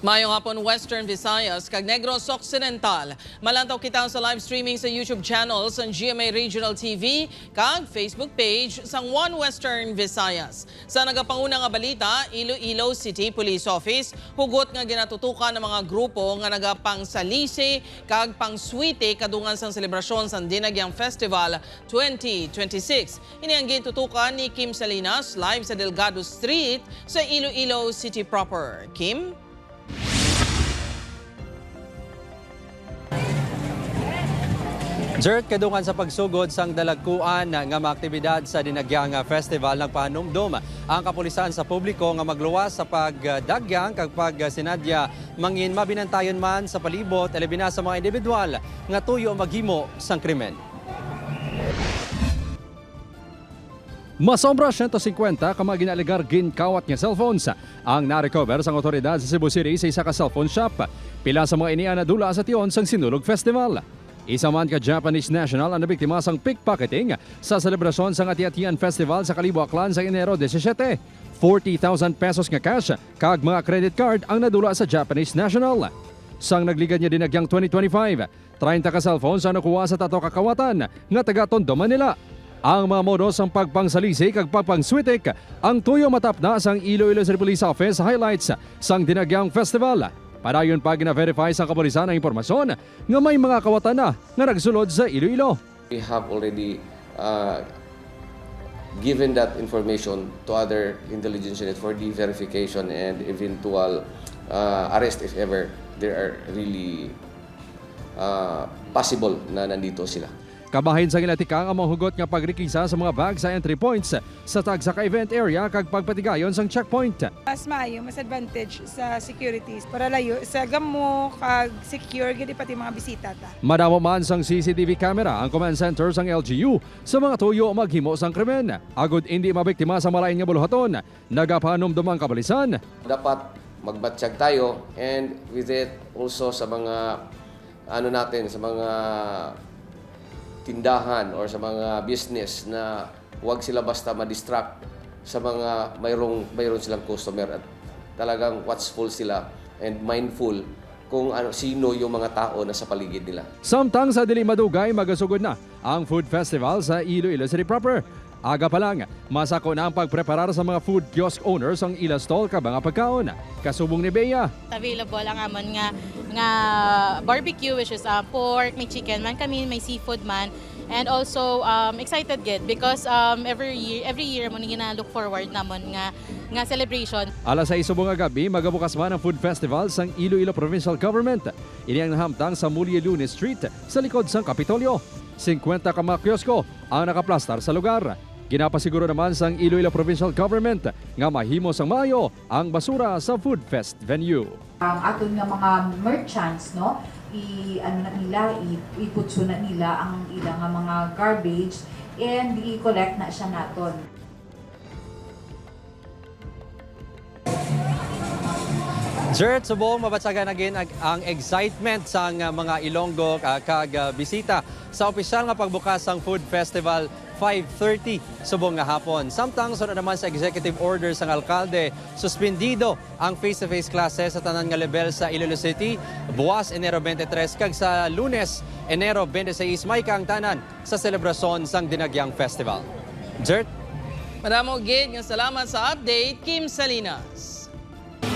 Mayong hapon Western Visayas kag Negros Occidental. Malantaw kita sa live streaming sa YouTube channel sa GMA Regional TV kag Facebook page sang One Western Visayas. Sa nagapanguna nga balita, Iloilo City Police Office hugot nga ginatutukan ng mga grupo nga nagapangsalisi kag pangsuite kadungan sang selebrasyon sa Dinagyang Festival 2026. Ini ang gintutukan ni Kim Salinas live sa Delgado Street sa Iloilo City proper. Kim? Jert, kadungan sa pagsugod sang dalagkuan nga mga aktibidad sa Dinagyang Festival ng Pahanumdom ang kapulisan sa publiko nga magluwas sa pagdagyang kag pagsinadya mangin mabinantayon man sa palibot elebina sa mga individual nga tuyo maghimo sang krimen. Masobra 150 ka mga ginaligar ginkawat nga cellphones ang narecover sang otoridad sa Cebu City sa isa ka cellphone shop. Pila sa mga inian na dula sa tion sang Sinulog Festival. Isa man ka Japanese national ang nabiktima sang pickpocketing sa selebrasyon sang Ati-Atian Festival sa Kalibo Aklan sa Enero 17. 40,000 pesos nga cash kag mga credit card ang nadula sa Japanese national. Sang nagligad niya Dinagyang 2025, 30 ka cellphones ang nakuha sa tato kakawatan nga taga-Tondo, Manila. Ang mga modos ang pagpangsalisi kag pagpangswitik ang tuyo matap na sang Iloilo City Police Office highlights sang Dinagyang Festival. Padayon pa gina-verify sa kapulisan ang impormasyon nga may mga kawatan na nga nagsulod sa Iloilo. We have already given that information to other intelligence unit for the verification and eventual arrest if ever there are really possible na nandito sila. Kabahin sa gilatikang ang mga hugot nga pagrikisa sa mga bag sa entry points sa Tagsaka event area kag pagpatigayon sang checkpoint. Mas maayo, mas advantage sa securities para layo sa gamo kag secure gid pati mga bisita ta. Madamo man sang CCTV camera ang command center sang LGU sa mga tuyo maghimo sang krimen. Agud hindi mabiktima sa malain nga buluhaton. Nagapahanumdum ang kapulisan. Dapat magbatsyag tayo and with it also sa mga sa mga tindahan or sa mga business na huwag sila basta ma-distract sa mga mayroon silang customer at talagang watchful sila and mindful kung sino yung mga tao na sa paligid nila. Samtang sa dili madugay magasugod na ang food festival sa Iloilo City proper. Aga pa lang, masako na ang pagpreparar sa mga food kiosk owners ang ila stall ka mga pagkaon. Kasubong ni Bea. Available ang amon nga barbecue which is pork, may chicken man kami, may seafood man. And also excited gid because every year mo nang look forward namon nga celebration. Alas 6 nga gabi magabukas man ang food festival sang Iloilo Provincial Government. Ini ang nahamtang sa Mulia Lunes Street sa likod sang Kapitolyo. 50 ka mga kiosko ang nakaplastar sa lugar. Ginapasiguro naman sang Iloilo Provincial Government nga mahimo sang mayo ang basura sa Food Fest venue. Ang aton nga mga merchants no, iputso na nila ang ilang nga mga garbage and i-collect na siya naton. Jert, subong mabatsagan again ang excitement sang mga Ilonggo kag bisita sa opisyal nga pagbukas sang Food Festival 5:30 subong nga hapon. Samtang sunod naman sa executive order sang alkalde, suspendido ang face-to-face classes sa tanan nga level sa Iloilo City buwas Enero 23 kag sa Lunes Enero 26 may kang tanan sa selebrasyon sang Dinagyang Festival. Jert, Madamo gid nga salamat sa update, Kim Salinas.